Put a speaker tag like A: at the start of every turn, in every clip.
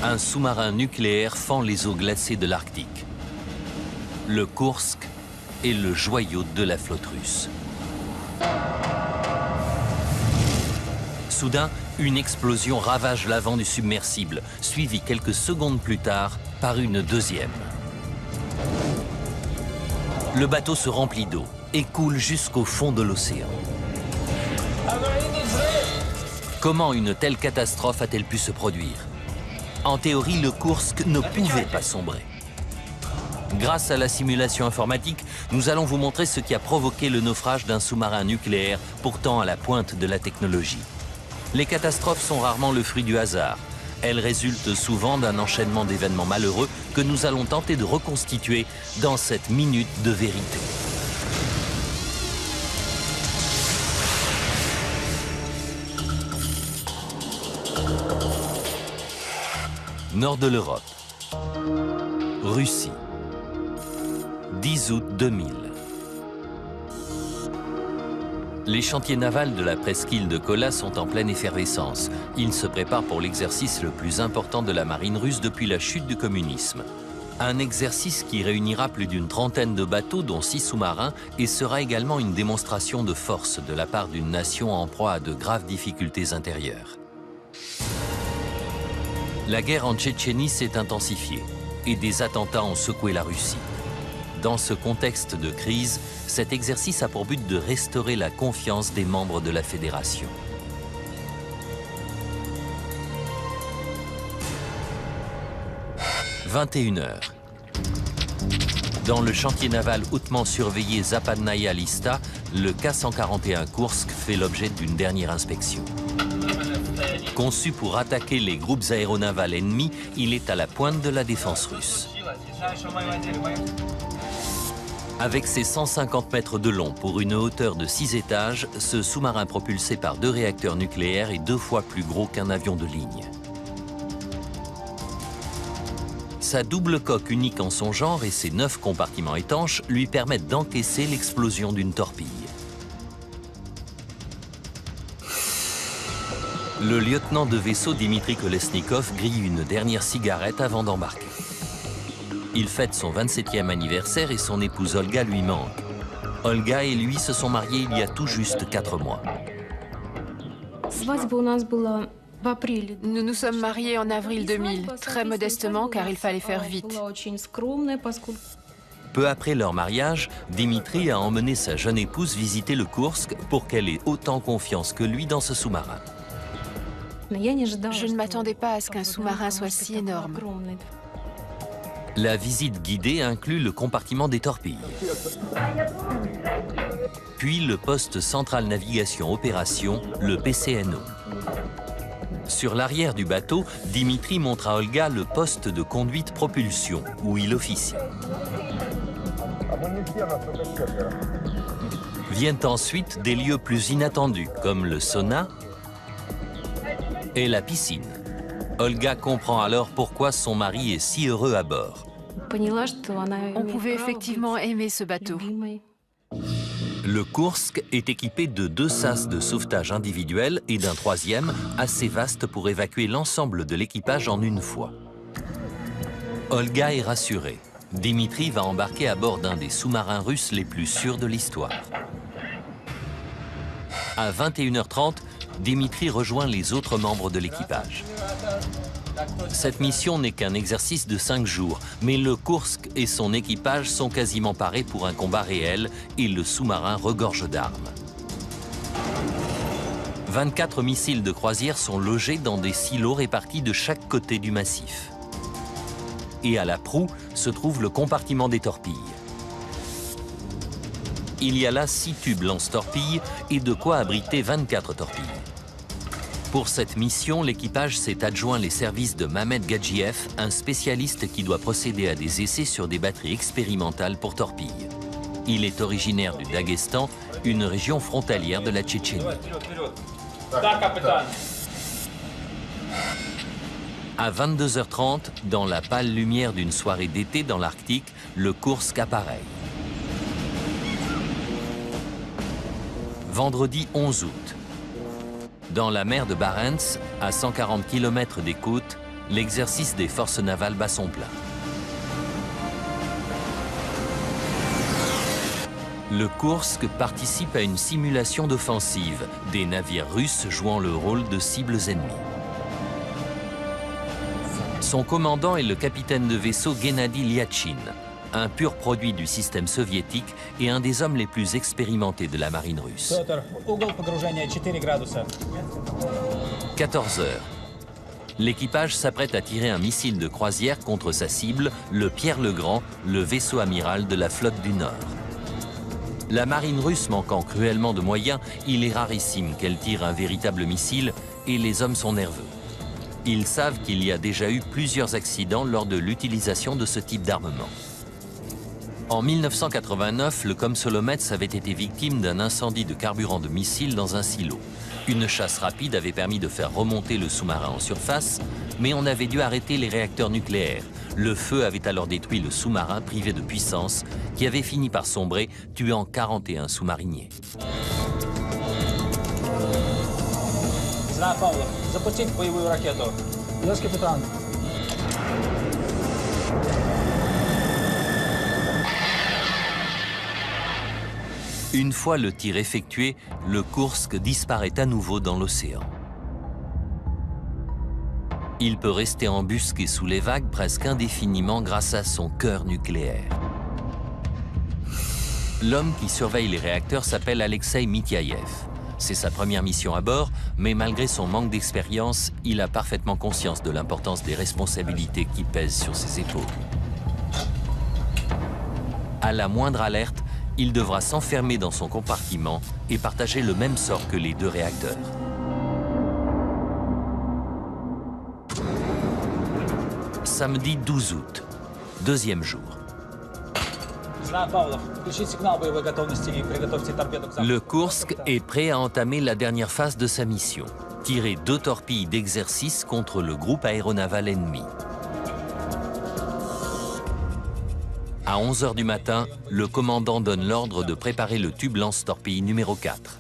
A: Un sous-marin nucléaire fend les eaux glacées de l'Arctique. Le Kursk est le joyau de la flotte russe. Soudain, une explosion ravage l'avant du submersible, suivie quelques secondes plus tard par une deuxième. Le bateau se remplit d'eau et coule jusqu'au fond de l'océan. Comment une telle catastrophe a-t-elle pu se produire? En théorie, le Kursk ne pouvait pas sombrer. Grâce à la simulation informatique, nous allons vous montrer ce qui a provoqué le naufrage d'un sous-marin nucléaire, pourtant à la pointe de la technologie. Les catastrophes sont rarement le fruit du hasard. Elles résultent souvent d'un enchaînement d'événements malheureux que nous allons tenter de reconstituer dans cette minute de vérité. Nord de l'Europe. Russie. 10 août 2000. Les chantiers navals de la presqu'île de Kola sont en pleine effervescence. Ils se préparent pour l'exercice le plus important de la marine russe depuis la chute du communisme. Un exercice qui réunira plus d'une trentaine de bateaux, dont 6 sous-marins, et sera également une démonstration de force de la part d'une nation en proie à de graves difficultés intérieures. La guerre en Tchétchénie s'est intensifiée et des attentats ont secoué la Russie. Dans ce contexte de crise, cet exercice a pour but de restaurer la confiance des membres de la fédération. « 21h. Dans le chantier naval hautement surveillé Zapadnaya Lista, le K-141 Kursk fait l'objet d'une dernière inspection. Conçu pour attaquer les groupes aéronavals ennemis, il est à la pointe de la défense russe. Avec ses 150 mètres de long pour une hauteur de 6 étages, ce sous-marin propulsé par 2 réacteurs nucléaires est 2 fois plus gros qu'un avion de ligne. Sa double coque unique en son genre et ses 9 compartiments étanches lui permettent d'encaisser l'explosion d'une torpille. Le lieutenant de vaisseau Dimitri Kolesnikov grille une dernière cigarette avant d'embarquer. Il fête son 27e anniversaire et son épouse Olga lui manque. Olga et lui se sont mariés il y a tout juste 4 mois.
B: Nous nous sommes mariés en avril 2000, très modestement car il fallait faire vite.
A: Peu après leur mariage, Dimitri a emmené sa jeune épouse visiter le Kursk pour qu'elle ait autant confiance que lui dans ce sous-marin.
B: Je ne m'attendais pas à ce qu'un sous-marin soit si énorme.
A: La visite guidée inclut le compartiment des torpilles, puis le poste central navigation opération, le PCNO. Sur l'arrière du bateau, Dimitri montre à Olga le poste de conduite propulsion, où il officie. Viennent ensuite des lieux plus inattendus, comme le sauna et la piscine. Olga comprend alors pourquoi son mari est si heureux à bord.
B: On pouvait effectivement aimer ce bateau.
A: Le Kursk est équipé de 2 sas de sauvetage individuels et d'un 3e, assez vaste pour évacuer l'ensemble de l'équipage en une fois. Olga est rassurée. Dimitri va embarquer à bord d'un des sous-marins russes les plus sûrs de l'histoire. À 21h30, Dimitri rejoint les autres membres de l'équipage. Cette mission n'est qu'un exercice de 5 jours, mais le Kursk et son équipage sont quasiment parés pour un combat réel et le sous-marin regorge d'armes. 24 missiles de croisière sont logés dans des silos répartis de chaque côté du massif. Et à la proue se trouve le compartiment des torpilles. Il y a là 6 tubes lance-torpilles et de quoi abriter 24 torpilles. Pour cette mission, l'équipage s'est adjoint les services de Mamed Gadjiev, un spécialiste qui doit procéder à des essais sur des batteries expérimentales pour torpilles. Il est originaire du Daghestan, une région frontalière de la Tchétchénie. À 22h30, dans la pâle lumière d'une soirée d'été dans l'Arctique, le Kursk apparaît. Vendredi 11 août. Dans la mer de Barents, à 140 km des côtes, l'exercice des forces navales bat son plein. Le Koursk participe à une simulation d'offensive, des navires russes jouant le rôle de cibles ennemies. Son commandant est le capitaine de vaisseau Gennady Lyachin, un pur produit du système soviétique et un des hommes les plus expérimentés de la marine russe. 14 heures. L'équipage s'apprête à tirer un missile de croisière contre sa cible, le Pierre-le-Grand, le vaisseau amiral de la flotte du Nord. La marine russe manquant cruellement de moyens, il est rarissime qu'elle tire un véritable missile et les hommes sont nerveux. Ils savent qu'il y a déjà eu plusieurs accidents lors de l'utilisation de ce type d'armement. En 1989, le Komsomolets avait été victime d'un incendie de carburant de missile dans un silo. Une chasse rapide avait permis de faire remonter le sous-marin en surface, mais on avait dû arrêter les réacteurs nucléaires. Le feu avait alors détruit le sous-marin privé de puissance, qui avait fini par sombrer, tuant 41 sous-mariniers. Une fois le tir effectué, le Koursk disparaît à nouveau dans l'océan. Il peut rester embusqué sous les vagues presque indéfiniment grâce à son cœur nucléaire. L'homme qui surveille les réacteurs s'appelle Alexei Mityayev. C'est sa première mission à bord, mais malgré son manque d'expérience, il a parfaitement conscience de l'importance des responsabilités qui pèsent sur ses épaules. À la moindre alerte, il devra s'enfermer dans son compartiment et partager le même sort que les deux réacteurs. Samedi 12 août, deuxième jour. Le Koursk est prêt à entamer la dernière phase de sa mission, tirer 2 torpilles d'exercice contre le groupe aéronaval ennemi. À 11 h du matin, le commandant donne l'ordre de préparer le tube lance-torpille numéro 4.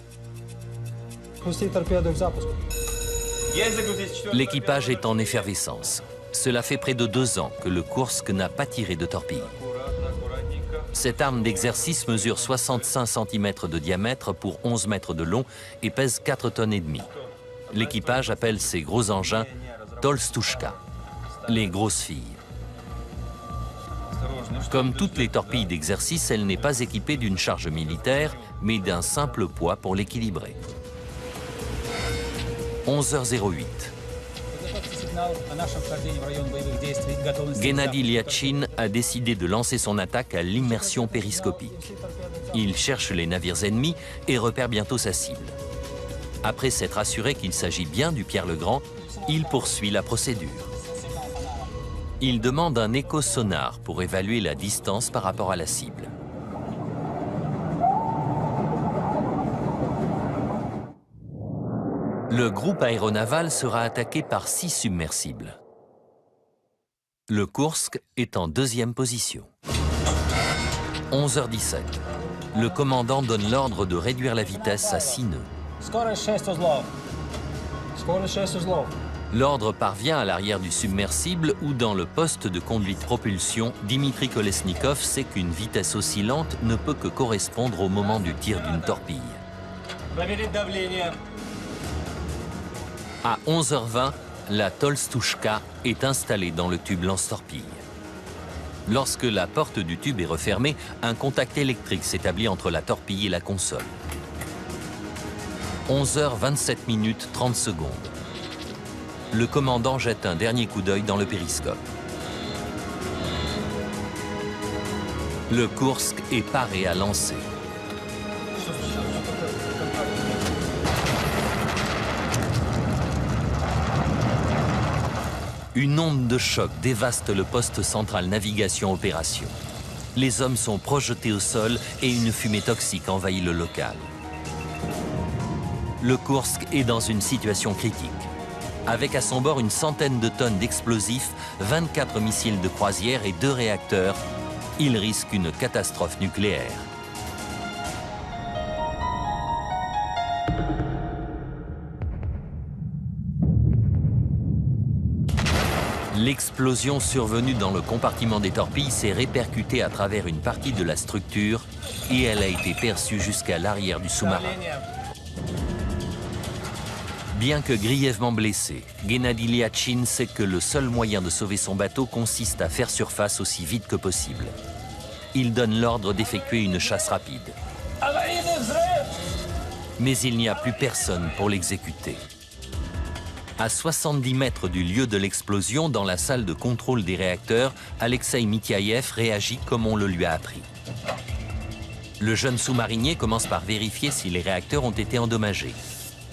A: L'équipage est en effervescence. Cela fait près de 2 ans que le Koursk n'a pas tiré de torpille. Cette arme d'exercice mesure 65 cm de diamètre pour 11 mètres de long et pèse 4,5 tonnes. L'équipage appelle ces gros engins Tolstushka, les grosses filles. Comme toutes les torpilles d'exercice, elle n'est pas équipée d'une charge militaire, mais d'un simple poids pour l'équilibrer. 11h08. Gennady Lyachin a décidé de lancer son attaque à l'immersion périscopique. Il cherche les navires ennemis et repère bientôt sa cible. Après s'être assuré qu'il s'agit bien du Pierre-le-Grand, il poursuit la procédure. Il demande un écho-sonar pour évaluer la distance par rapport à la cible. Le groupe aéronaval sera attaqué par 6 submersibles. Le Koursk est en deuxième position. 11h17. Le commandant donne l'ordre de réduire la vitesse à 6 nœuds. L'ordre parvient à l'arrière du submersible où, dans le poste de conduite propulsion, Dimitri Kolesnikov sait qu'une vitesse oscillante ne peut que correspondre au moment du tir d'une torpille. À 11h20, la Tolstushka est installée dans le tube lance-torpille. Lorsque la porte du tube est refermée, un contact électrique s'établit entre la torpille et la console. 11h27 30 secondes. Le commandant jette un dernier coup d'œil dans le périscope. Le Koursk est paré à lancer. Une onde de choc dévaste le poste central navigation-opération. Les hommes sont projetés au sol et une fumée toxique envahit le local. Le Koursk est dans une situation critique. Avec à son bord une centaine de tonnes d'explosifs, 24 missiles de croisière et 2 réacteurs, il risque une catastrophe nucléaire. L'explosion survenue dans le compartiment des torpilles s'est répercutée à travers une partie de la structure et elle a été perçue jusqu'à l'arrière du sous-marin. Bien que grièvement blessé, Gennady Lyachin sait que le seul moyen de sauver son bateau consiste à faire surface aussi vite que possible. Il donne l'ordre d'effectuer une chasse rapide. Mais il n'y a plus personne pour l'exécuter. À 70 mètres du lieu de l'explosion, dans la salle de contrôle des réacteurs, Alexei Mitiaïev réagit comme on le lui a appris. Le jeune sous-marinier commence par vérifier si les réacteurs ont été endommagés.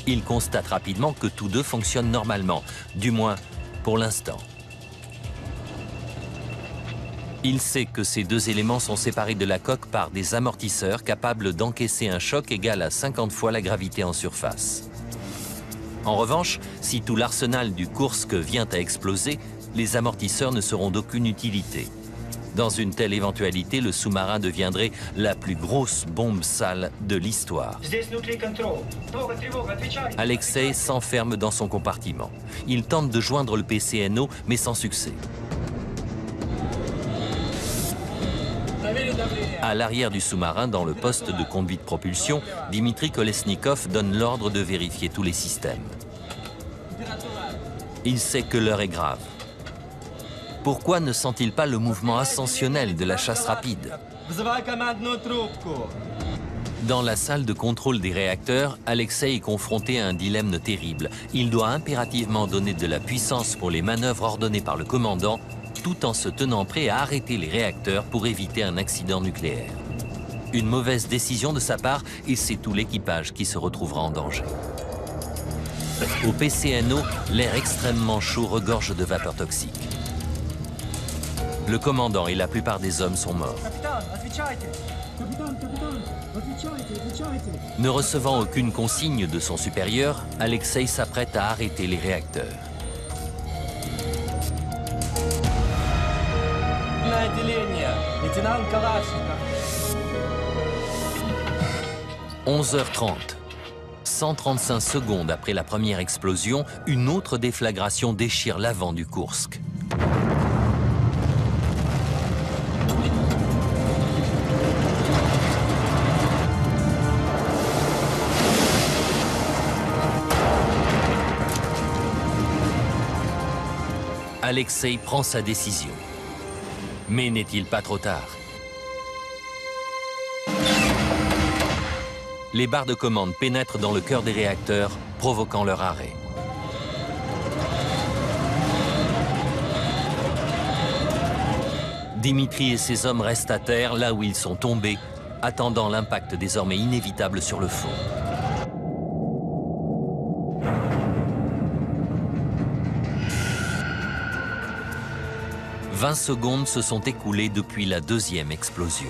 A: Il constate rapidement que tous deux fonctionnent normalement, du moins pour l'instant. Il sait que ces deux éléments sont séparés de la coque par des amortisseurs capables d'encaisser un choc égal à 50 fois la gravité en surface. En revanche, si tout l'arsenal du Kursk vient à exploser, les amortisseurs ne seront d'aucune utilité. Dans une telle éventualité, le sous-marin deviendrait la plus grosse bombe sale de l'histoire. Alexei s'enferme dans son compartiment. Il tente de joindre le PCNO, mais sans succès. À l'arrière du sous-marin, dans le poste de conduit de propulsion, Dimitri Kolesnikov donne l'ordre de vérifier tous les systèmes. Il sait que l'heure est grave. Pourquoi ne sent-il pas le mouvement ascensionnel de la chasse rapide? Dans la salle de contrôle des réacteurs, Alexei est confronté à un dilemme terrible. Il doit impérativement donner de la puissance pour les manœuvres ordonnées par le commandant, tout en se tenant prêt à arrêter les réacteurs pour éviter un accident nucléaire. Une mauvaise décision de sa part et c'est tout l'équipage qui se retrouvera en danger. Au PCNO, l'air extrêmement chaud regorge de vapeur toxique. Le commandant et la plupart des hommes sont morts. Ne recevant aucune consigne de son supérieur, Alexei s'apprête à arrêter les réacteurs. 11h30. 135 secondes après la première explosion, une autre déflagration déchire l'avant du Kursk. Alexei prend sa décision. Mais n'est-il pas trop tard? Les barres de commande pénètrent dans le cœur des réacteurs, provoquant leur arrêt. Dimitri et ses hommes restent à terre, là où ils sont tombés, attendant l'impact désormais inévitable sur le fond. « 20 secondes se sont écoulées depuis la deuxième explosion.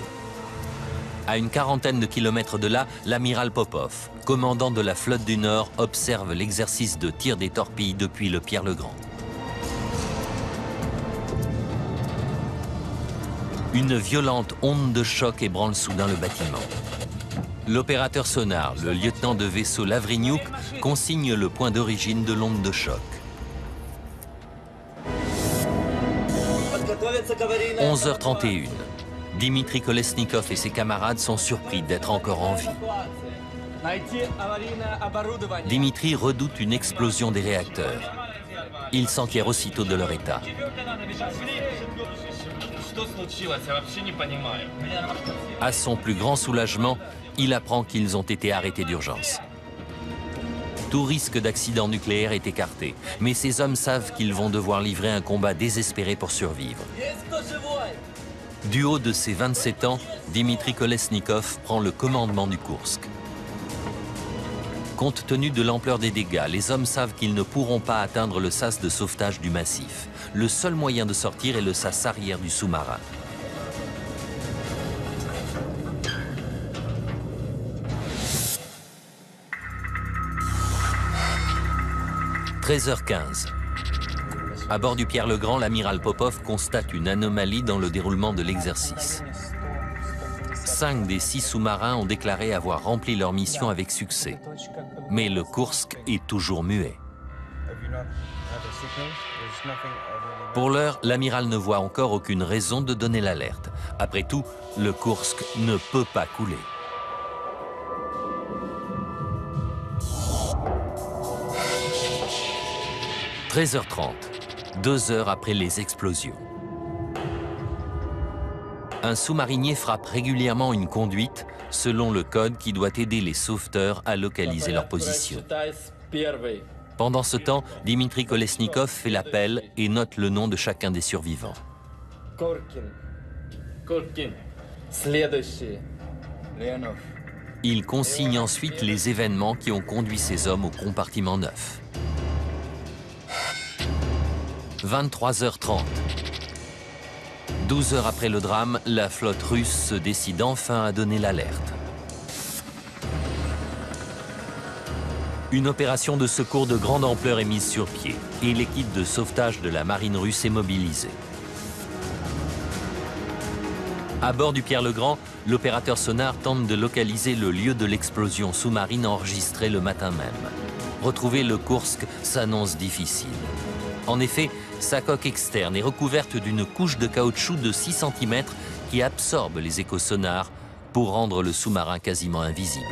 A: À une quarantaine de kilomètres de là, l'amiral Popov, commandant de la flotte du Nord, observe l'exercice de tir des torpilles depuis le Pierre-le-Grand. Une violente onde de choc ébranle soudain le bâtiment. L'opérateur sonar, le lieutenant de vaisseau Lavrigniouk, consigne le point d'origine de l'onde de choc. 11h31. Dimitri Kolesnikov et ses camarades sont surpris d'être encore en vie. Dimitri redoute une explosion des réacteurs. Il s'enquiert aussitôt de leur état. À son plus grand soulagement, il apprend qu'ils ont été arrêtés d'urgence. Tout risque d'accident nucléaire est écarté, mais ces hommes savent qu'ils vont devoir livrer un combat désespéré pour survivre. Du haut de ses 27 ans, Dimitri Kolesnikov prend le commandement du Kursk. Compte tenu de l'ampleur des dégâts, les hommes savent qu'ils ne pourront pas atteindre le sas de sauvetage du massif. Le seul moyen de sortir est le sas arrière du sous-marin. « 13h15. À bord du Pierre-le-Grand, l'amiral Popov constate une anomalie dans le déroulement de l'exercice. 5 des 6 sous-marins ont déclaré avoir rempli leur mission avec succès. Mais le Kursk est toujours muet. Pour l'heure, l'amiral ne voit encore aucune raison de donner l'alerte. Après tout, le Kursk ne peut pas couler. « 13h30, 2 heures après les explosions. Un sous-marinier frappe régulièrement une conduite selon le code qui doit aider les sauveteurs à localiser leur position. Pendant ce temps, Dimitri Kolesnikov fait l'appel et note le nom de chacun des survivants. Il consigne ensuite les événements qui ont conduit ces hommes au compartiment 9. 23h30. 12 heures après le drame, la flotte russe se décide enfin à donner l'alerte. Une opération de secours de grande ampleur est mise sur pied et l'équipe de sauvetage de la marine russe est mobilisée. À bord du Pierre-le-Grand, l'opérateur sonar tente de localiser le lieu de l'explosion sous-marine enregistrée le matin même. Retrouver le Kursk s'annonce difficile. En effet, sa coque externe est recouverte d'une couche de caoutchouc de 6 cm qui absorbe les échos sonars pour rendre le sous-marin quasiment invisible.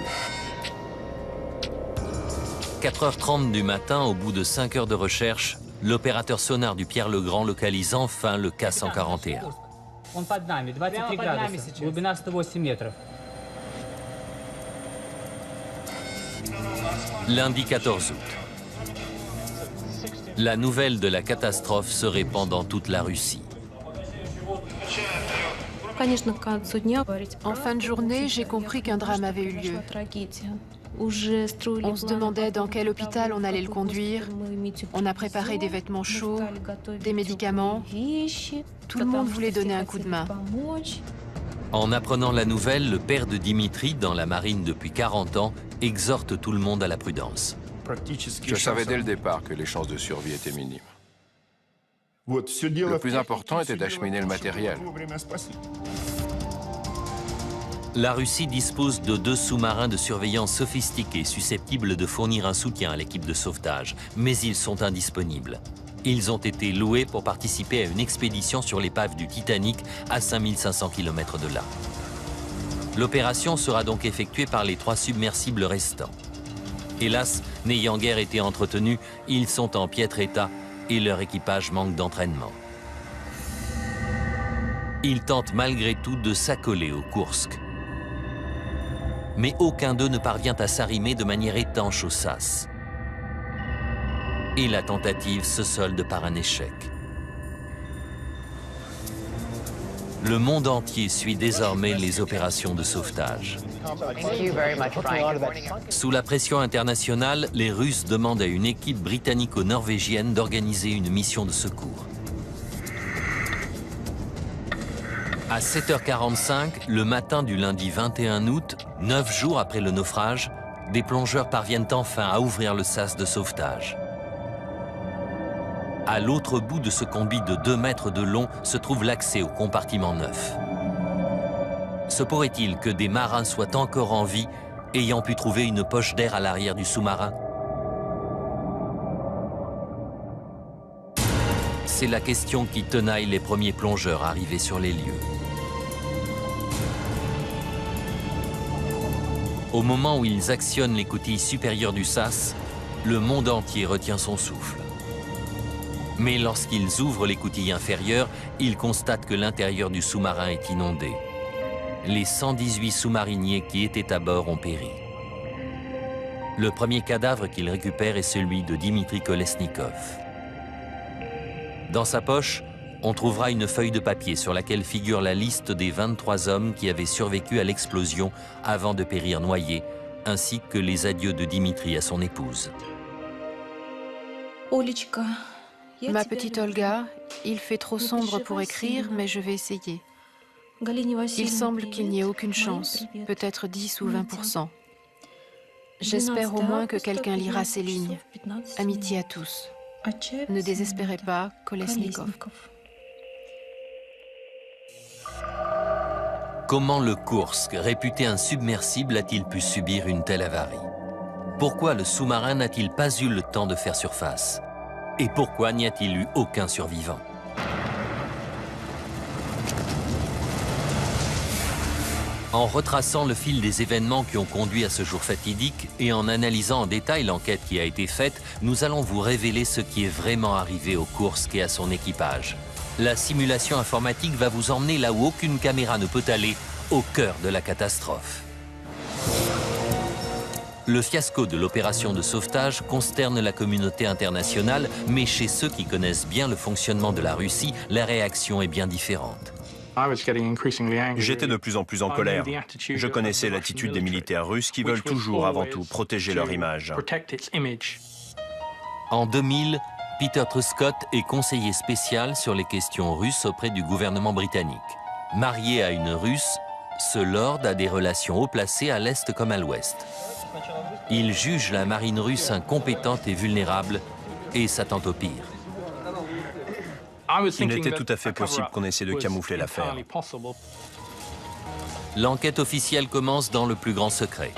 A: 4h30 du matin, au bout de 5 heures de recherche, l'opérateur sonar du Pierre-le-Grand localise enfin le K-141. Lundi 14 août. La nouvelle de la catastrophe se répand dans toute la Russie.
B: En fin de journée, j'ai compris qu'un drame avait eu lieu. On se demandait dans quel hôpital on allait le conduire. On a préparé des vêtements chauds, des médicaments. Tout le monde voulait donner un coup de main.
A: En apprenant la nouvelle, le père de Dimitri, dans la marine depuis 40 ans, exhorte tout le monde à la prudence.
C: Je savais dès le départ que les chances de survie étaient minimes. Le plus important était d'acheminer le matériel.
A: La Russie dispose de 2 sous-marins de surveillance sophistiqués susceptibles de fournir un soutien à l'équipe de sauvetage, mais ils sont indisponibles. Ils ont été loués pour participer à une expédition sur l'épave du Titanic à 5500 km de là. L'opération sera donc effectuée par les 3 submersibles restants. Hélas, n'ayant guère été entretenus, ils sont en piètre état et leur équipage manque d'entraînement. Ils tentent malgré tout de s'accoler au Kursk. Mais aucun d'eux ne parvient à s'arrimer de manière étanche au sas. Et la tentative se solde par un échec. Le monde entier suit désormais les opérations de sauvetage. Sous la pression internationale, les Russes demandent à une équipe britannico-norvégienne d'organiser une mission de secours. À 7h45, le matin du lundi 21 août, 9 jours après le naufrage, des plongeurs parviennent enfin à ouvrir le sas de sauvetage. À l'autre bout de ce combi de 2 mètres de long se trouve l'accès au compartiment 9. Se pourrait-il que des marins soient encore en vie, ayant pu trouver une poche d'air à l'arrière du sous-marin? C'est la question qui tenaille les premiers plongeurs arrivés sur les lieux. Au moment où ils actionnent les coutilles supérieures du sas, le monde entier retient son souffle. Mais lorsqu'ils ouvrent les coutilles inférieures, ils constatent que l'intérieur du sous-marin est inondé. Les 118 sous-mariniers qui étaient à bord ont péri. Le premier cadavre qu'ils récupèrent est celui de Dimitri Kolesnikov. Dans sa poche, on trouvera une feuille de papier sur laquelle figure la liste des 23 hommes qui avaient survécu à l'explosion avant de périr noyés, ainsi que les adieux de Dimitri à son épouse.
B: Ma petite Olga, il fait trop sombre pour écrire, mais je vais essayer. Il semble qu'il n'y ait aucune chance, peut-être 10 ou 20%. J'espère au moins que quelqu'un lira ces lignes. Amitié à tous. Ne désespérez pas, Kolesnikov.
A: Comment le Kursk, réputé insubmersible, a-t-il pu subir une telle avarie? Pourquoi le sous-marin n'a-t-il pas eu le temps de faire surface? Et pourquoi n'y a-t-il eu aucun survivant? En retraçant le fil des événements qui ont conduit à ce jour fatidique et en analysant en détail l'enquête qui a été faite, nous allons vous révéler ce qui est vraiment arrivé au Kursk et à son équipage. La simulation informatique va vous emmener là où aucune caméra ne peut aller, au cœur de la catastrophe. Le fiasco de l'opération de sauvetage consterne la communauté internationale, mais chez ceux qui connaissent bien le fonctionnement de la Russie, la réaction est bien différente.
D: J'étais de plus en plus en colère. Je connaissais l'attitude des militaires russes qui veulent toujours, avant tout, protéger leur image.
A: En 2000, Peter Truscott est conseiller spécial sur les questions russes auprès du gouvernement britannique. Marié à une Russe, ce lord a des relations haut placées à l'Est comme à l'Ouest. Il juge la marine russe incompétente et vulnérable et s'attend au pire.
D: Il était tout à fait possible qu'on essaie de camoufler l'affaire.
A: L'enquête officielle commence dans le plus grand secret.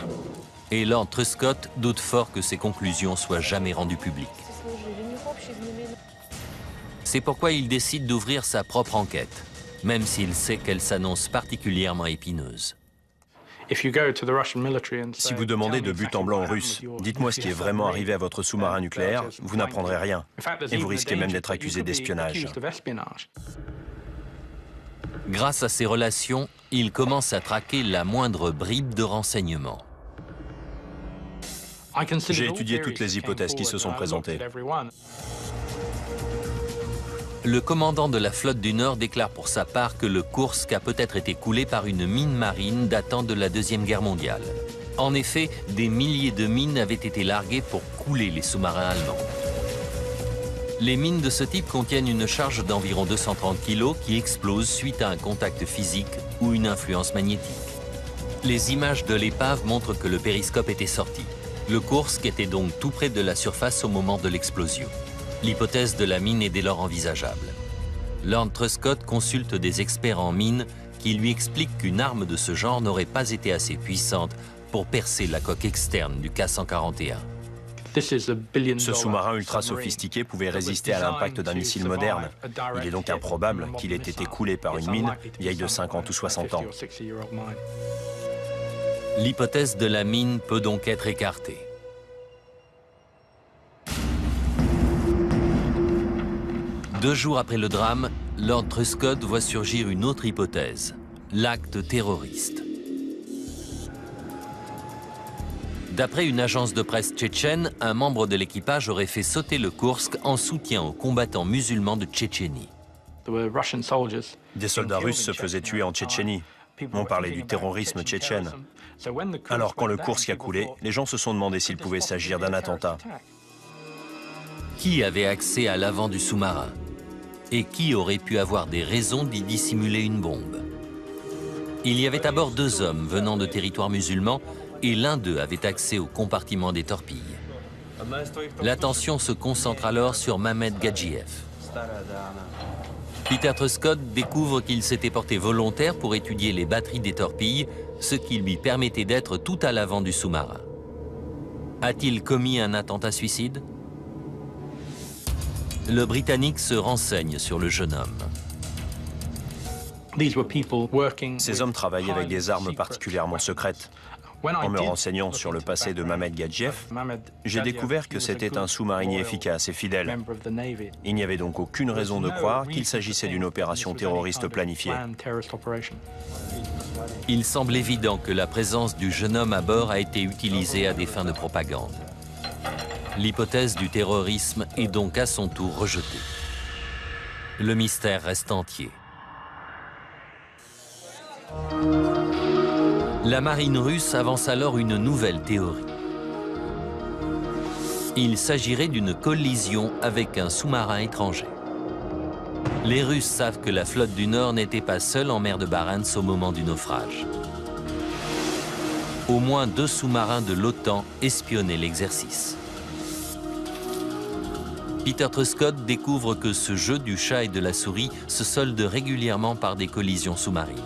A: Et Lord Truscott doute fort que ses conclusions soient jamais rendues publiques. C'est pourquoi il décide d'ouvrir sa propre enquête, même s'il sait qu'elle s'annonce particulièrement épineuse.
D: Si vous demandez de but en blanc aux Russes, dites-moi ce qui est vraiment arrivé à votre sous-marin nucléaire, vous n'apprendrez rien. Et vous risquez même d'être accusé d'espionnage.
A: Grâce à ses relations, il commence à traquer la moindre bribe de renseignements.
D: J'ai étudié toutes les hypothèses qui se sont présentées.
A: Le commandant de la flotte du Nord déclare pour sa part que le Kursk a peut-être été coulé par une mine marine datant de la Deuxième Guerre mondiale. En effet, des milliers de mines avaient été larguées pour couler les sous-marins allemands. Les mines de ce type contiennent une charge d'environ 230 kg qui explose suite à un contact physique ou une influence magnétique. Les images de l'épave montrent que le périscope était sorti. Le Kursk était donc tout près de la surface au moment de l'explosion. L'hypothèse de la mine est dès lors envisageable. Lord Truscott consulte des experts en mines qui lui expliquent qu'une arme de ce genre n'aurait pas été assez puissante pour percer la coque externe du K-141.
D: Ce sous-marin ultra sophistiqué pouvait résister à l'impact d'un missile moderne. Il est donc improbable qu'il ait été coulé par une mine vieille de 50 ou 60 ans.
A: L'hypothèse de la mine peut donc être écartée. Deux jours après le drame, Lord Truscott voit surgir une autre hypothèse, l'acte terroriste. D'après une agence de presse tchétchène, un membre de l'équipage aurait fait sauter le Kursk en soutien aux combattants musulmans de Tchétchénie.
D: Des soldats russes se faisaient tuer en Tchétchénie. On parlait du terrorisme tchétchène. Alors quand le Kursk a coulé, les gens se sont demandé s'il pouvait s'agir d'un attentat.
A: Qui avait accès à l'avant du sous-marin? Et qui aurait pu avoir des raisons d'y dissimuler une bombe? Il y avait à bord deux hommes venant de territoires musulmans et l'un d'eux avait accès au compartiment des torpilles. L'attention se concentre alors sur Mehmet Gadjiev. Peter Truscott découvre qu'il s'était porté volontaire pour étudier les batteries des torpilles, ce qui lui permettait d'être tout à l'avant du sous-marin. A-t-il commis un attentat suicide? Le Britannique se renseigne sur le jeune homme.
D: Ces hommes travaillaient avec des armes particulièrement secrètes. En me renseignant sur le passé de Mehmet Gadjiev, j'ai découvert que c'était un sous-marinier efficace et fidèle. Il n'y avait donc aucune raison de croire qu'il s'agissait d'une opération terroriste planifiée.
A: Il semble évident que la présence du jeune homme à bord a été utilisée à des fins de propagande. L'hypothèse du terrorisme est donc à son tour rejetée. Le mystère reste entier. La marine russe avance alors une nouvelle théorie. Il s'agirait d'une collision avec un sous-marin étranger. Les Russes savent que la flotte du Nord n'était pas seule en mer de Barents au moment du naufrage. Au moins 2 sous-marins de l'OTAN espionnaient l'exercice. Peter Truscott découvre que ce jeu du chat et de la souris se solde régulièrement par des collisions sous-marines.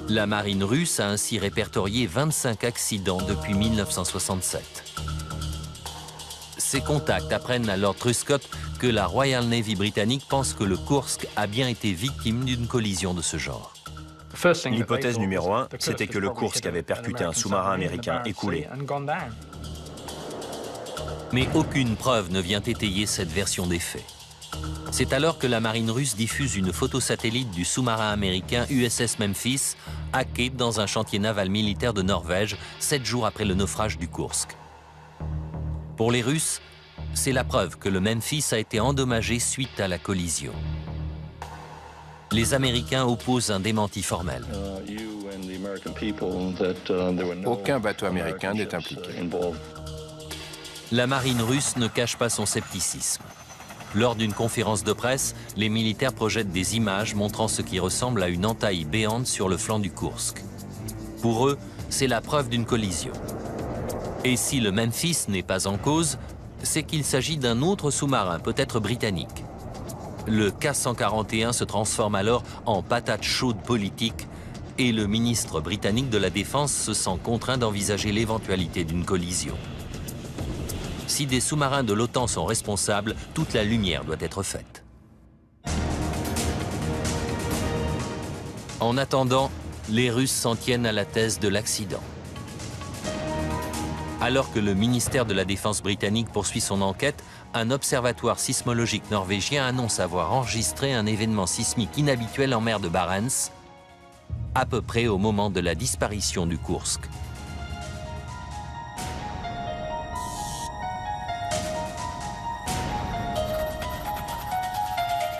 A: La marine russe a ainsi répertorié 25 accidents depuis 1967. Ses contacts apprennent à Lord Truscott que la Royal Navy britannique pense que le Kursk a bien été victime d'une collision de ce genre.
D: L'hypothèse numéro 1, c'était que le Kursk avait percuté un sous-marin américain écoulé.
A: Mais aucune preuve ne vient étayer cette version des faits. C'est alors que la marine russe diffuse une photo satellite du sous-marin américain USS Memphis, hacké dans un chantier naval militaire de Norvège, 7 jours après le naufrage du Kursk. Pour les Russes, c'est la preuve que le Memphis a été endommagé suite à la collision. Les Américains opposent un démenti formel.
C: Aucun bateau américain n'est impliqué.
A: La marine russe ne cache pas son scepticisme. Lors d'une conférence de presse, les militaires projettent des images montrant ce qui ressemble à une entaille béante sur le flanc du Kursk. Pour eux, c'est la preuve d'une collision. Et si le Memphis n'est pas en cause, c'est qu'il s'agit d'un autre sous-marin, peut-être britannique. Le K-141 se transforme alors en patate chaude politique et le ministre britannique de la Défense se sent contraint d'envisager l'éventualité d'une collision. Si des sous-marins de l'OTAN sont responsables, toute la lumière doit être faite. En attendant, les Russes s'en tiennent à la thèse de l'accident. Alors que le ministère de la Défense britannique poursuit son enquête, un observatoire sismologique norvégien annonce avoir enregistré un événement sismique inhabituel en mer de Barents, à peu près au moment de la disparition du Kursk.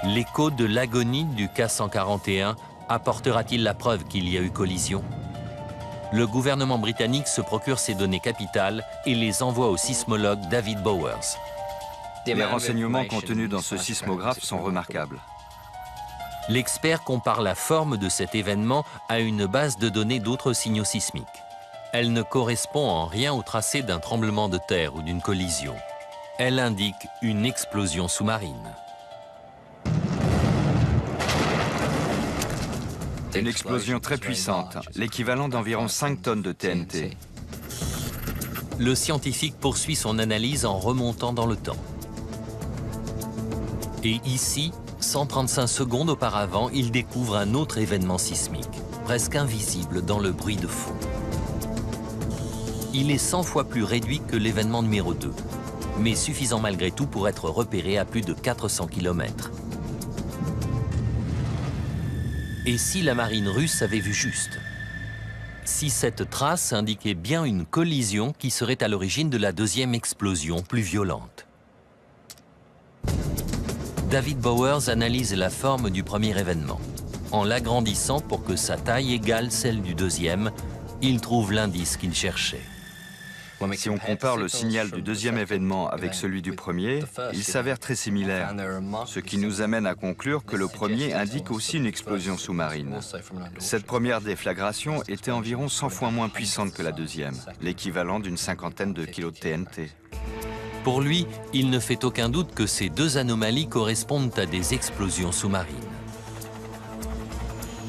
A: L'écho de l'agonie du K-141 apportera-t-il la preuve qu'il y a eu collision? Le gouvernement britannique se procure ces données capitales et les envoie au sismologue David Bowers.
E: Les renseignements contenus dans ce sismographe sont remarquables.
A: L'expert compare la forme de cet événement à une base de données d'autres signaux sismiques. Elle ne correspond en rien au tracé d'un tremblement de terre ou d'une collision. Elle indique une explosion sous-marine.
E: Une explosion très puissante, l'équivalent d'environ 5 tonnes de TNT.
A: Le scientifique poursuit son analyse en remontant dans le temps. Et ici, 135 secondes auparavant, il découvre un autre événement sismique, presque invisible dans le bruit de fond. Il est 100 fois plus réduit que l'événement numéro 2, mais suffisant malgré tout pour être repéré à plus de 400 km. Et si la marine russe avait vu juste? Si cette trace indiquait bien une collision qui serait à l'origine de la deuxième explosion plus violente? David Bowers analyse la forme du premier événement. En l'agrandissant pour que sa taille égale celle du deuxième, il trouve l'indice qu'il cherchait.
E: Si on compare le signal du deuxième événement avec celui du premier, il s'avère très similaire, ce qui nous amène à conclure que le premier indique aussi une explosion sous-marine. Cette première déflagration était environ 100 fois moins puissante que la deuxième, l'équivalent d'une 50aine de kilos de TNT.
A: Pour lui, il ne fait aucun doute que ces deux anomalies correspondent à des explosions sous-marines.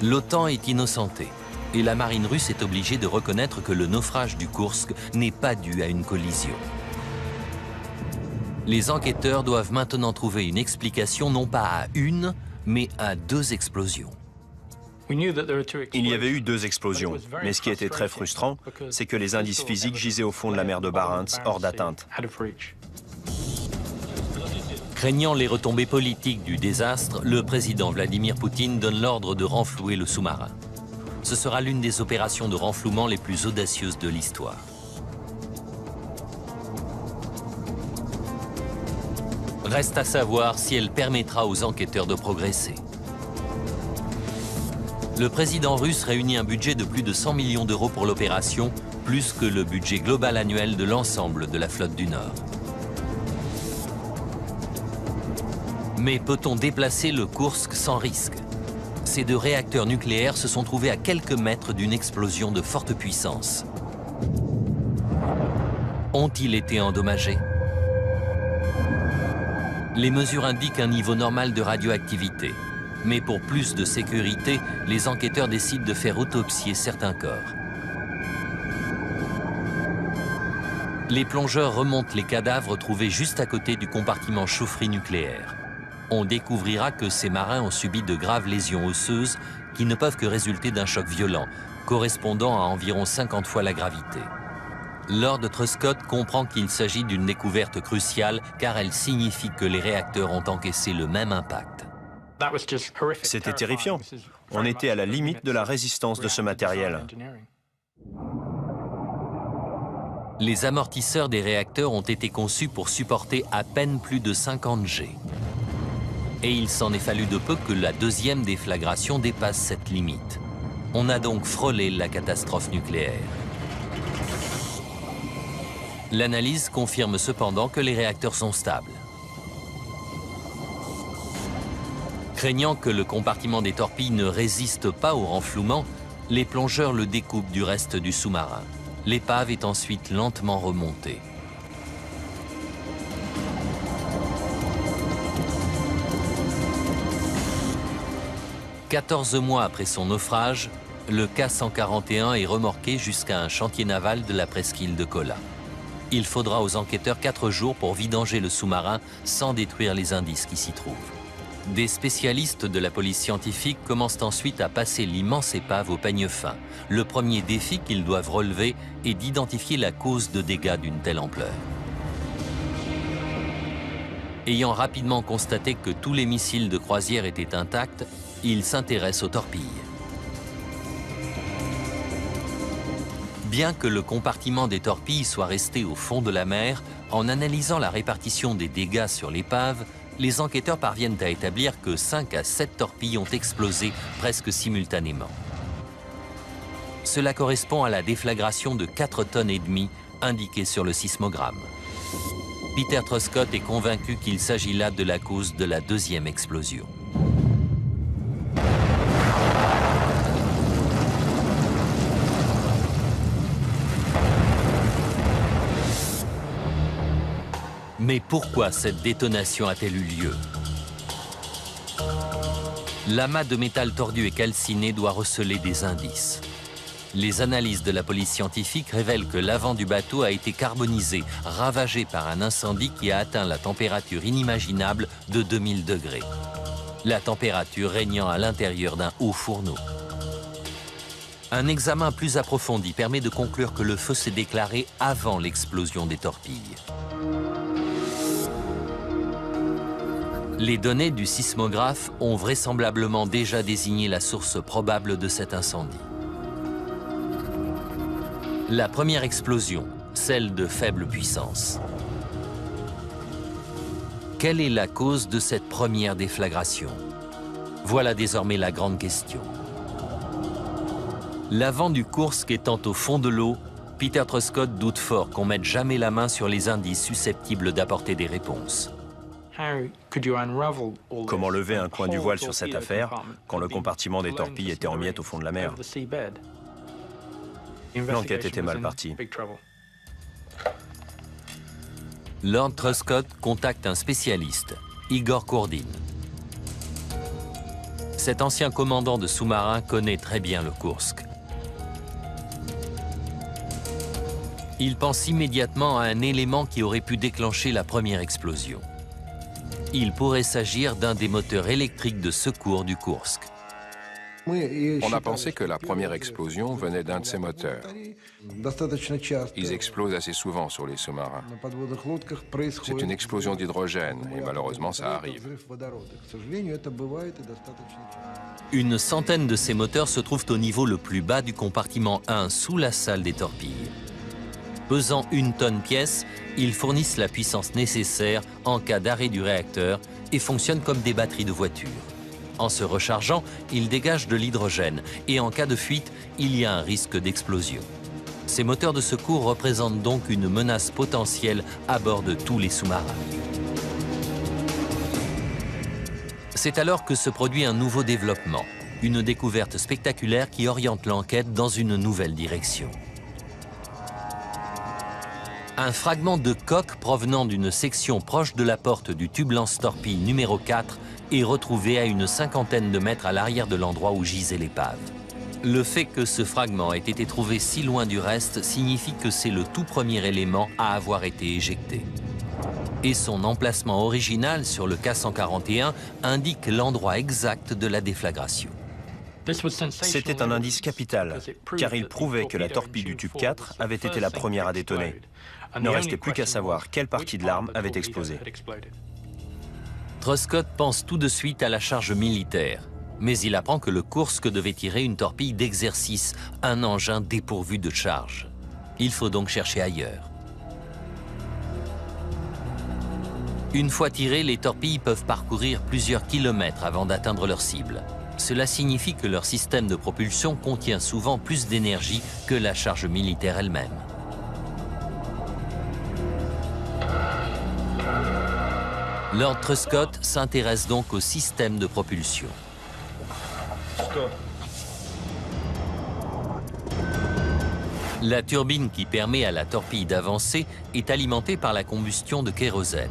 A: L'OTAN est innocentée. Et la marine russe est obligée de reconnaître que le naufrage du Kursk n'est pas dû à une collision. Les enquêteurs doivent maintenant trouver une explication non pas à une, mais à deux explosions.
D: Il y avait eu 2 explosions, mais ce qui était très frustrant, c'est que les indices physiques gisaient au fond de la mer de Barents, hors d'atteinte.
A: Craignant les retombées politiques du désastre, le président Vladimir Poutine donne l'ordre de renflouer le sous-marin. Ce sera l'une des opérations de renflouement les plus audacieuses de l'histoire. Reste à savoir si elle permettra aux enquêteurs de progresser. Le président russe réunit un budget de plus de 100 millions d'euros pour l'opération, plus que le budget global annuel de l'ensemble de la flotte du Nord. Mais peut-on déplacer le Kursk sans risque? Ces 2 réacteurs nucléaires se sont trouvés à quelques mètres d'une explosion de forte puissance. Ont-ils été endommagés? Les mesures indiquent un niveau normal de radioactivité. Mais pour plus de sécurité, les enquêteurs décident de faire autopsier certains corps. Les plongeurs remontent les cadavres trouvés juste à côté du compartiment chaufferie nucléaire. On découvrira que ces marins ont subi de graves lésions osseuses qui ne peuvent que résulter d'un choc violent, correspondant à environ 50 fois la gravité. Lord Truscott comprend qu'il s'agit d'une découverte cruciale car elle signifie que les réacteurs ont encaissé le même impact.
D: C'était terrifiant. On était à la limite de la résistance de ce matériel.
A: Les amortisseurs des réacteurs ont été conçus pour supporter à peine plus de 50 G. Et il s'en est fallu de peu que la deuxième déflagration dépasse cette limite. On a donc frôlé la catastrophe nucléaire. L'analyse confirme cependant que les réacteurs sont stables. Craignant que le compartiment des torpilles ne résiste pas au renflouement, les plongeurs le découpent du reste du sous-marin. L'épave est ensuite lentement remontée. « 14 mois après son naufrage, le K-141 est remorqué jusqu'à un chantier naval de la presqu'île de Kola. Il faudra aux enquêteurs 4 jours pour vidanger le sous-marin sans détruire les indices qui s'y trouvent. Des spécialistes de la police scientifique commencent ensuite à passer l'immense épave au peigne fin. Le premier défi qu'ils doivent relever est d'identifier la cause de dégâts d'une telle ampleur. Ayant rapidement constaté que tous les missiles de croisière étaient intacts, ils s'intéressent aux torpilles. Bien que le compartiment des torpilles soit resté au fond de la mer, en analysant la répartition des dégâts sur l'épave, les enquêteurs parviennent à établir que 5 à 7 torpilles ont explosé presque simultanément. Cela correspond à la déflagration de 4,5 tonnes indiquée sur le sismogramme. Peter Truscott est convaincu qu'il s'agit là de la cause de la deuxième explosion. Mais pourquoi cette détonation a-t-elle eu lieu? L'amas de métal tordu et calciné doit receler des indices. Les analyses de la police scientifique révèlent que l'avant du bateau a été carbonisé, ravagé par un incendie qui a atteint la température inimaginable de 2000 degrés. La température régnant à l'intérieur d'un haut fourneau. Un examen plus approfondi permet de conclure que le feu s'est déclaré avant l'explosion des torpilles. Les données du sismographe ont vraisemblablement déjà désigné la source probable de cet incendie. La première explosion, celle de faible puissance. Quelle est la cause de cette première déflagration? Voilà désormais la grande question. L'avant du Kursk étant au fond de l'eau, Peter Truscott doute fort qu'on mette jamais la main sur les indices susceptibles d'apporter des réponses.
D: Comment lever un coin du voile sur cette affaire quand le compartiment des torpilles était en miettes au fond de la mer? L'enquête était mal partie.
A: Lord Truscott contacte un spécialiste, Igor Kourdin. Cet ancien commandant de sous-marin connaît très bien le Kursk. Il pense immédiatement à un élément qui aurait pu déclencher la première explosion. Il pourrait s'agir d'un des moteurs électriques de secours du Kursk.
C: On a pensé que la première explosion venait d'un de ces moteurs. Ils explosent assez souvent sur les sous-marins. C'est une explosion d'hydrogène et malheureusement ça arrive.
A: Une centaine de ces moteurs se trouvent au niveau le plus bas du compartiment 1 sous la salle des torpilles. Pesant 1 tonne pièce, ils fournissent la puissance nécessaire en cas d'arrêt du réacteur et fonctionnent comme des batteries de voiture. En se rechargeant, ils dégagent de l'hydrogène et en cas de fuite, il y a un risque d'explosion. Ces moteurs de secours représentent donc une menace potentielle à bord de tous les sous-marins. C'est alors que se produit un nouveau développement, une découverte spectaculaire qui oriente l'enquête dans une nouvelle direction. Un fragment de coque provenant d'une section proche de la porte du tube lance-torpille numéro 4 est retrouvé à une 50aine de mètres à l'arrière de l'endroit où gisait l'épave. Le fait que ce fragment ait été trouvé si loin du reste signifie que c'est le tout premier élément à avoir été éjecté. Et son emplacement original sur le K-141 indique l'endroit exact de la déflagration.
D: C'était un indice capital, car il prouvait que la torpille du tube 4 avait été la première à détonner. Il ne restait plus qu'à savoir quelle partie de l'arme avait explosé.
A: Truscott pense tout de suite à la charge militaire, mais il apprend que le Kursk devait tirer une torpille d'exercice, un engin dépourvu de charge. Il faut donc chercher ailleurs. Une fois tirées, les torpilles peuvent parcourir plusieurs kilomètres avant d'atteindre leur cible. Cela signifie que leur système de propulsion contient souvent plus d'énergie que la charge militaire elle-même. Lord Truscott s'intéresse donc au système de propulsion. La turbine qui permet à la torpille d'avancer est alimentée par la combustion de kérosène.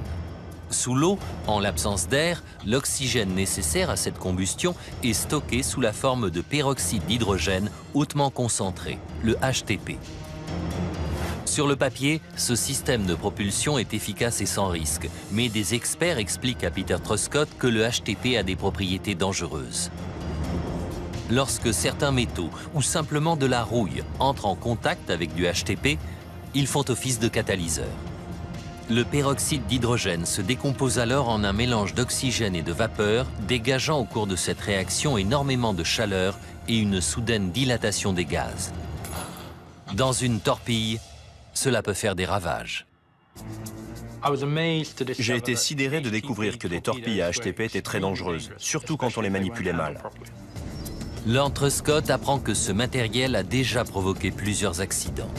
A: Sous l'eau, en l'absence d'air, l'oxygène nécessaire à cette combustion est stocké sous la forme de peroxyde d'hydrogène hautement concentré, le HTP. Sur le papier, ce système de propulsion est efficace et sans risque, mais des experts expliquent à Peter Truscott que le HTP a des propriétés dangereuses. Lorsque certains métaux ou simplement de la rouille entrent en contact avec du HTP, ils font office de catalyseur. Le peroxyde d'hydrogène se décompose alors en un mélange d'oxygène et de vapeur, dégageant au cours de cette réaction énormément de chaleur et une soudaine dilatation des gaz. Dans une torpille, cela peut faire des ravages.
D: J'ai été sidéré de découvrir que des torpilles à HTP étaient très dangereuses, surtout quand on les manipulait mal.
A: Lord Truscott apprend que ce matériel a déjà provoqué plusieurs accidents.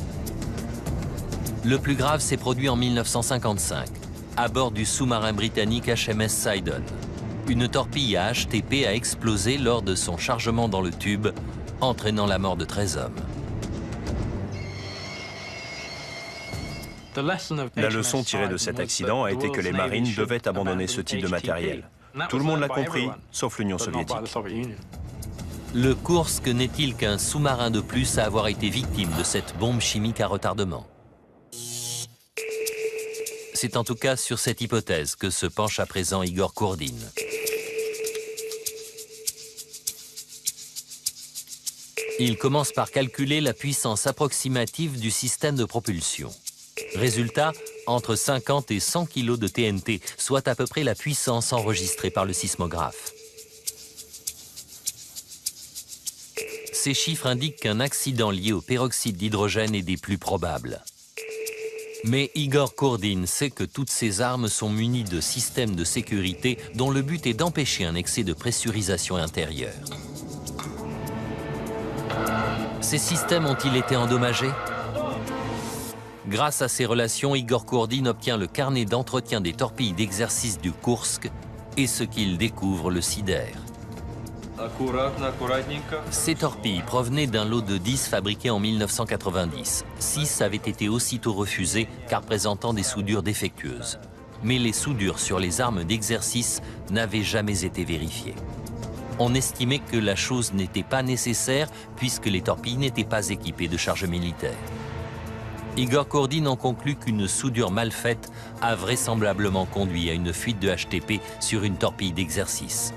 A: Le plus grave s'est produit en 1955, à bord du sous-marin britannique HMS Sidon. Une torpille à HTP a explosé lors de son chargement dans le tube, entraînant la mort de 13 hommes.
D: La leçon tirée de cet accident a été que les marines devaient abandonner ce type de matériel. Tout le monde l'a compris, sauf l'Union soviétique.
A: Le Kursk n'est-il qu'un sous-marin de plus à avoir été victime de cette bombe chimique à retardement? C'est en tout cas sur cette hypothèse que se penche à présent Igor Kourdin. Il commence par calculer la puissance approximative du système de propulsion. Résultat, entre 50 et 100 kg de TNT, soit à peu près la puissance enregistrée par le sismographe. Ces chiffres indiquent qu'un accident lié au peroxyde d'hydrogène est des plus probables. Mais Igor Kourdin sait que toutes ces armes sont munies de systèmes de sécurité dont le but est d'empêcher un excès de pressurisation intérieure. Ces systèmes ont-ils été endommagés? Grâce à ces relations, Igor Kourdin obtient le carnet d'entretien des torpilles d'exercice du Kursk et ce qu'il découvre le sidère. Ces torpilles provenaient d'un lot de 10 fabriqués en 1990. 6 avaient été aussitôt refusés car présentant des soudures défectueuses. Mais les soudures sur les armes d'exercice n'avaient jamais été vérifiées. On estimait que la chose n'était pas nécessaire puisque les torpilles n'étaient pas équipées de charge militaire. Igor Kourdin en conclut qu'une soudure mal faite a vraisemblablement conduit à une fuite de HTP sur une torpille d'exercice.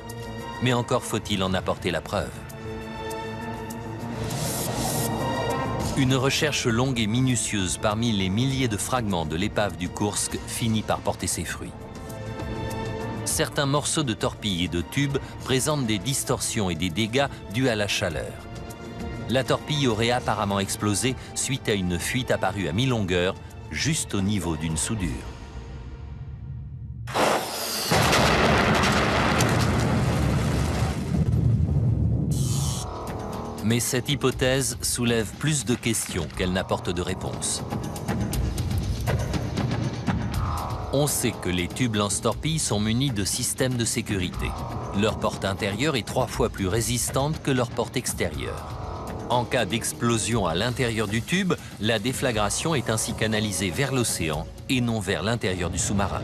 A: Mais encore faut-il en apporter la preuve. Une recherche longue et minutieuse parmi les milliers de fragments de l'épave du Kursk finit par porter ses fruits. Certains morceaux de torpilles et de tubes présentent des distorsions et des dégâts dus à la chaleur. La torpille aurait apparemment explosé suite à une fuite apparue à mi-longueur, juste au niveau d'une soudure. Mais cette hypothèse soulève plus de questions qu'elle n'apporte de réponses. On sait que les tubes lance-torpilles sont munis de systèmes de sécurité. Leur porte intérieure est 3 fois plus résistante que leur porte extérieure. En cas d'explosion à l'intérieur du tube, la déflagration est ainsi canalisée vers l'océan et non vers l'intérieur du sous-marin.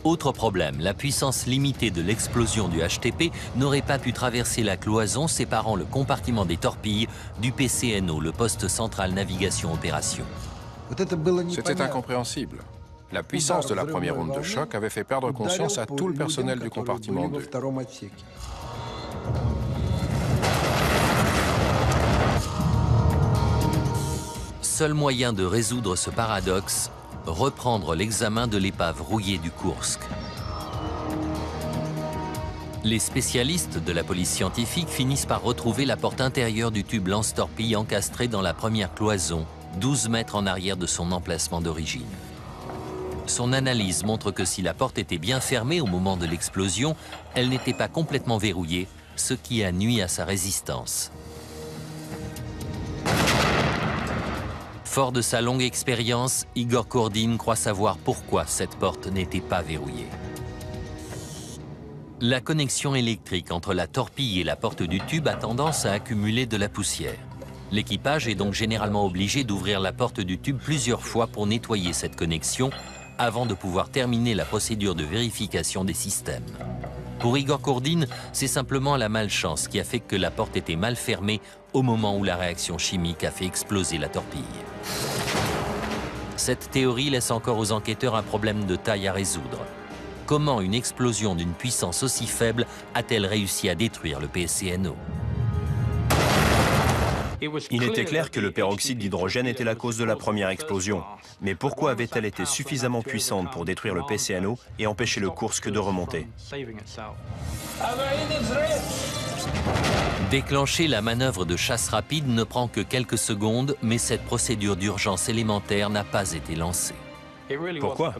A: Autre problème, la puissance limitée de l'explosion du HTP n'aurait pas pu traverser la cloison séparant le compartiment des torpilles du PCNO, le poste central navigation opération.
C: C'était incompréhensible. La puissance de la première onde de choc avait fait perdre conscience à tout le personnel du compartiment 2.
A: Seul moyen de résoudre ce paradoxe, reprendre l'examen de l'épave rouillée du Kursk. Les spécialistes de la police scientifique finissent par retrouver la porte intérieure du tube lance-torpille encastré dans la première cloison, 12 mètres en arrière de son emplacement d'origine. Son analyse montre que si la porte était bien fermée au moment de l'explosion, elle n'était pas complètement verrouillée, ce qui a nui à sa résistance. Fort de sa longue expérience, Igor Kordin croit savoir pourquoi cette porte n'était pas verrouillée. La connexion électrique entre la torpille et la porte du tube a tendance à accumuler de la poussière. L'équipage est donc généralement obligé d'ouvrir la porte du tube plusieurs fois pour nettoyer cette connexion avant de pouvoir terminer la procédure de vérification des systèmes. Pour Igor Kordin, c'est simplement la malchance qui a fait que la porte était mal fermée au moment où la réaction chimique a fait exploser la torpille. Cette théorie laisse encore aux enquêteurs un problème de taille à résoudre. Comment une explosion d'une puissance aussi faible a-t-elle réussi à détruire le PCNO?
D: Il était clair que le peroxyde d'hydrogène était la cause de la première explosion. Mais pourquoi avait-elle été suffisamment puissante pour détruire le PCNO et empêcher le Kursk de remonter?
A: Déclencher la manœuvre de chasse rapide ne prend que quelques secondes, mais cette procédure d'urgence élémentaire n'a pas été lancée.
D: Pourquoi?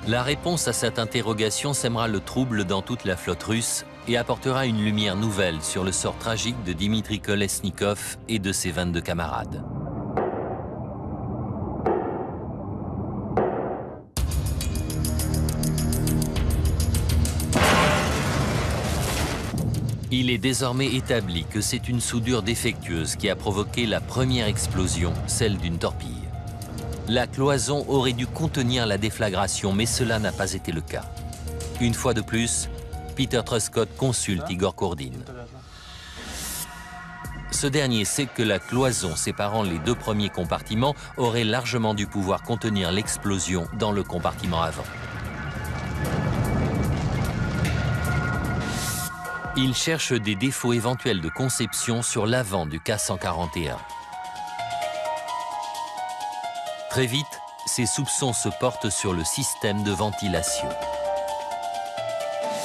A: La réponse à cette interrogation sèmera le trouble dans toute la flotte russe et apportera une lumière nouvelle sur le sort tragique de Dimitri Kolesnikov et de ses 22 camarades. Il est désormais établi que c'est une soudure défectueuse qui a provoqué la première explosion, celle d'une torpille. La cloison aurait dû contenir la déflagration, mais cela n'a pas été le cas. Une fois de plus, Peter Truscott consulte Igor Kordin. Ce dernier sait que la cloison séparant les deux premiers compartiments aurait largement dû pouvoir contenir l'explosion dans le compartiment avant. Il cherche des défauts éventuels de conception sur l'avant du K-141. Très vite, ses soupçons se portent sur le système de ventilation.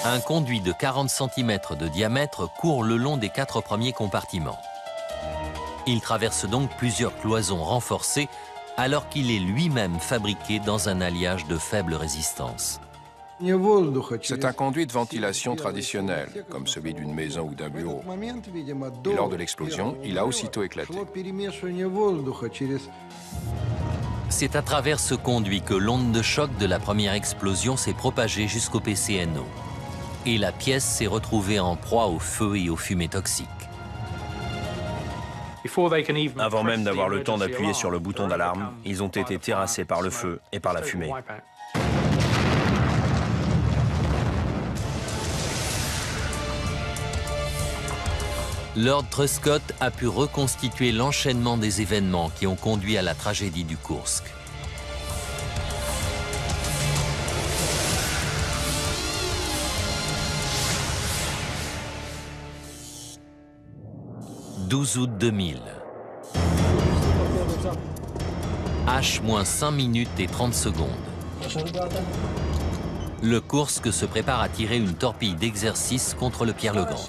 A: Un conduit de 40 cm de diamètre court le long des 4 premiers compartiments. Il traverse donc plusieurs cloisons renforcées alors qu'il est lui-même fabriqué dans un alliage de faible résistance.
C: C'est un conduit de ventilation traditionnel, comme celui d'une maison ou d'un bureau. Et lors de l'explosion, il a aussitôt éclaté.
A: C'est à travers ce conduit que l'onde de choc de la première explosion s'est propagée jusqu'au PCNO. Et la pièce s'est retrouvée en proie au feu et aux fumées toxiques.
D: Avant même d'avoir le temps d'appuyer sur le bouton d'alarme, ils ont été terrassés par le feu et par la fumée.
A: Lord Truscott a pu reconstituer l'enchaînement des événements qui ont conduit à la tragédie du Kursk. « 12 août 2000. H-5 minutes et 30 secondes. Le Kursk se prépare à tirer une torpille d'exercice contre le Pierre-le-Grand.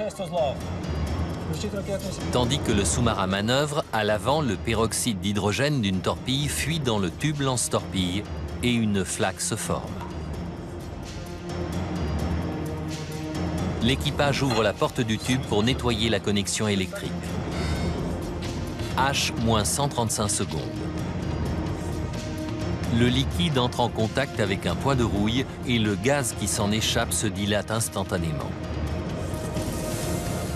A: Tandis que le sous-marin manœuvre, à l'avant, le peroxyde d'hydrogène d'une torpille fuit dans le tube lance-torpille et une flaque se forme. L'équipage ouvre la porte du tube pour nettoyer la connexion électrique. H-135 secondes. Le liquide entre en contact avec un point de rouille et le gaz qui s'en échappe se dilate instantanément.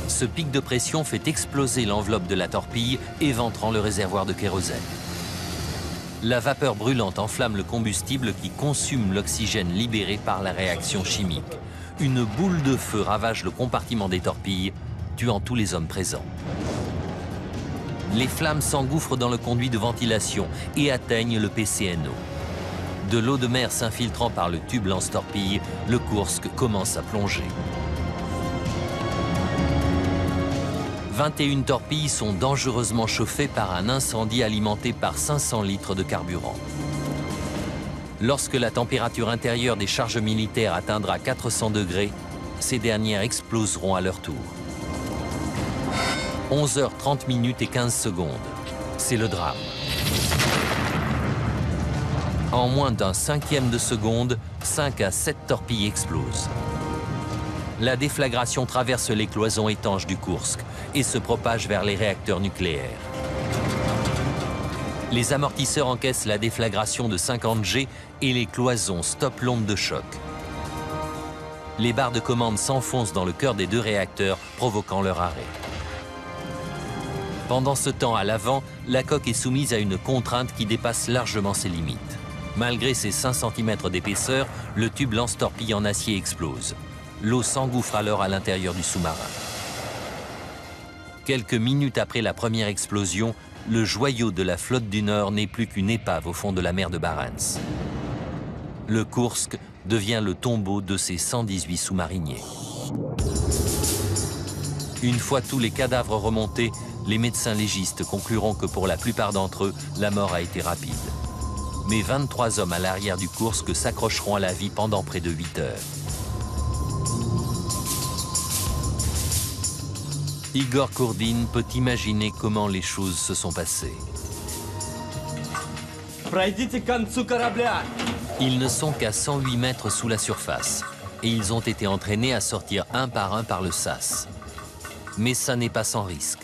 A: Ce pic de pression fait exploser l'enveloppe de la torpille, éventrant le réservoir de kérosène. La vapeur brûlante enflamme le combustible qui consume l'oxygène libéré par la réaction chimique. Une boule de feu ravage le compartiment des torpilles, tuant tous les hommes présents. Les flammes s'engouffrent dans le conduit de ventilation et atteignent le PCNO. De l'eau de mer s'infiltrant par le tube lance-torpille, le Kursk commence à plonger. 21 torpilles sont dangereusement chauffées par un incendie alimenté par 500 litres de carburant. Lorsque la température intérieure des charges militaires atteindra 400 degrés, ces dernières exploseront à leur tour. 11h30 et 15 secondes. C'est le drame. En moins d'un cinquième de seconde, 5 à 7 torpilles explosent. La déflagration traverse les cloisons étanches du Kursk et se propage vers les réacteurs nucléaires. Les amortisseurs encaissent la déflagration de 50 G et les cloisons stoppent l'onde de choc. Les barres de commande s'enfoncent dans le cœur des deux réacteurs, provoquant leur arrêt. Pendant ce temps, à l'avant, la coque est soumise à une contrainte qui dépasse largement ses limites. Malgré ses 5 cm d'épaisseur, le tube lance-torpille en acier explose. L'eau s'engouffre alors à l'intérieur du sous-marin. Quelques minutes après la première explosion, le joyau de la flotte du Nord n'est plus qu'une épave au fond de la mer de Barents. Le Kursk devient le tombeau de ses 118 sous-mariniers. Une fois tous les cadavres remontés, les médecins légistes concluront que pour la plupart d'entre eux, la mort a été rapide. Mais 23 hommes à l'arrière du Kursk s'accrocheront à la vie pendant près de 8 heures. Igor Kurdin peut imaginer comment les choses se sont passées. Ils ne sont qu'à 108 mètres sous la surface et ils ont été entraînés à sortir un par le sas. Mais ça n'est pas sans risque.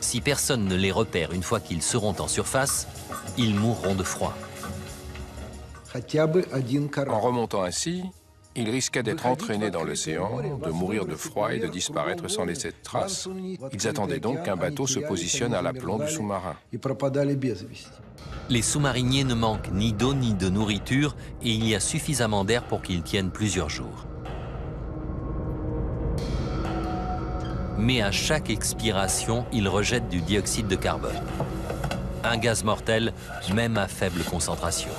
A: Si personne ne les repère une fois qu'ils seront en surface, ils mourront de froid.
C: En remontant ainsi, ils risquaient d'être entraînés dans l'océan, de mourir de froid et de disparaître sans laisser de traces. Ils attendaient donc qu'un bateau se positionne à l'aplomb du sous-marin.
A: Les sous-mariniers ne manquent ni d'eau ni de nourriture et il y a suffisamment d'air pour qu'ils tiennent plusieurs jours. Mais à chaque expiration, ils rejettent du dioxyde de carbone. Un gaz mortel, même à faible concentration.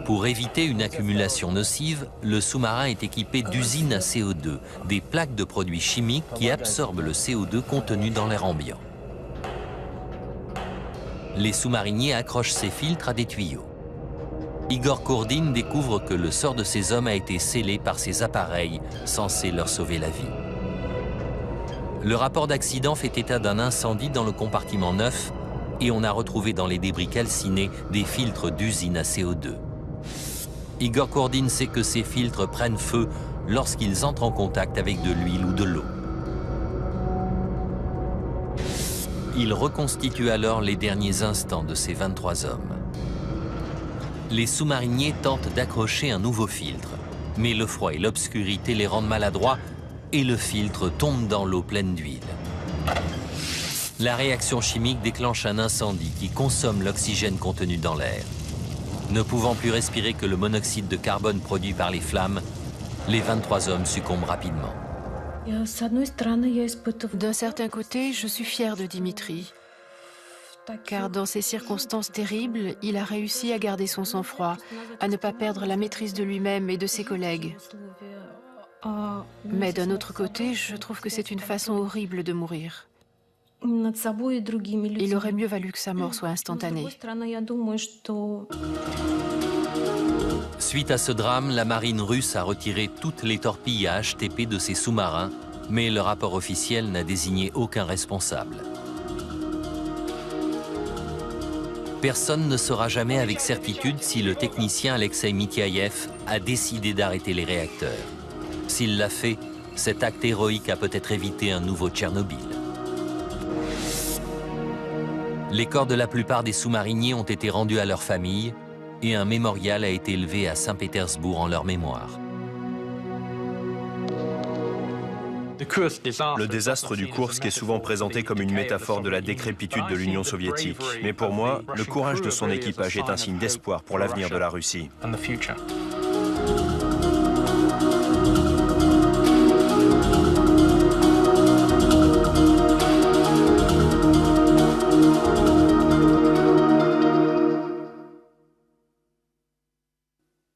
A: Pour éviter une accumulation nocive, le sous-marin est équipé d'usines à CO2, des plaques de produits chimiques qui absorbent le CO2 contenu dans l'air ambiant. Les sous-mariniers accrochent ces filtres à des tuyaux. Igor Kurdin découvre que le sort de ces hommes a été scellé par ces appareils censés leur sauver la vie. Le rapport d'accident fait état d'un incendie dans le compartiment 9 et on a retrouvé dans les débris calcinés des filtres d'usine à CO2. Igor Kurdin sait que ces filtres prennent feu lorsqu'ils entrent en contact avec de l'huile ou de l'eau. Il reconstitue alors les derniers instants de ces 23 hommes. Les sous-mariniers tentent d'accrocher un nouveau filtre, mais le froid et l'obscurité les rendent maladroits et le filtre tombe dans l'eau pleine d'huile. La réaction chimique déclenche un incendie qui consomme l'oxygène contenu dans l'air. Ne pouvant plus respirer que le monoxyde de carbone produit par les flammes, les 23 hommes succombent rapidement.
B: D'un certain côté, je suis fière de Dimitri, car dans ces circonstances terribles, il a réussi à garder son sang-froid, à ne pas perdre la maîtrise de lui-même et de ses collègues. Mais d'un autre côté, je trouve que c'est une façon horrible de mourir. Il aurait mieux valu que sa mort soit instantanée.
A: Suite à ce drame, la marine russe a retiré toutes les torpilles à HTP de ses sous-marins, mais le rapport officiel n'a désigné aucun responsable. Personne ne saura jamais avec certitude si le technicien Alexei Mityayev a décidé d'arrêter les réacteurs. S'il l'a fait, cet acte héroïque a peut-être évité un nouveau Tchernobyl. Les corps de la plupart des sous-mariniers ont été rendus à leurs familles et un mémorial a été élevé à Saint-Pétersbourg en leur mémoire.
D: Le désastre du Koursk est souvent présenté comme une métaphore de la décrépitude de l'Union soviétique. Mais pour moi, le courage de son équipage est un signe d'espoir pour l'avenir de la Russie.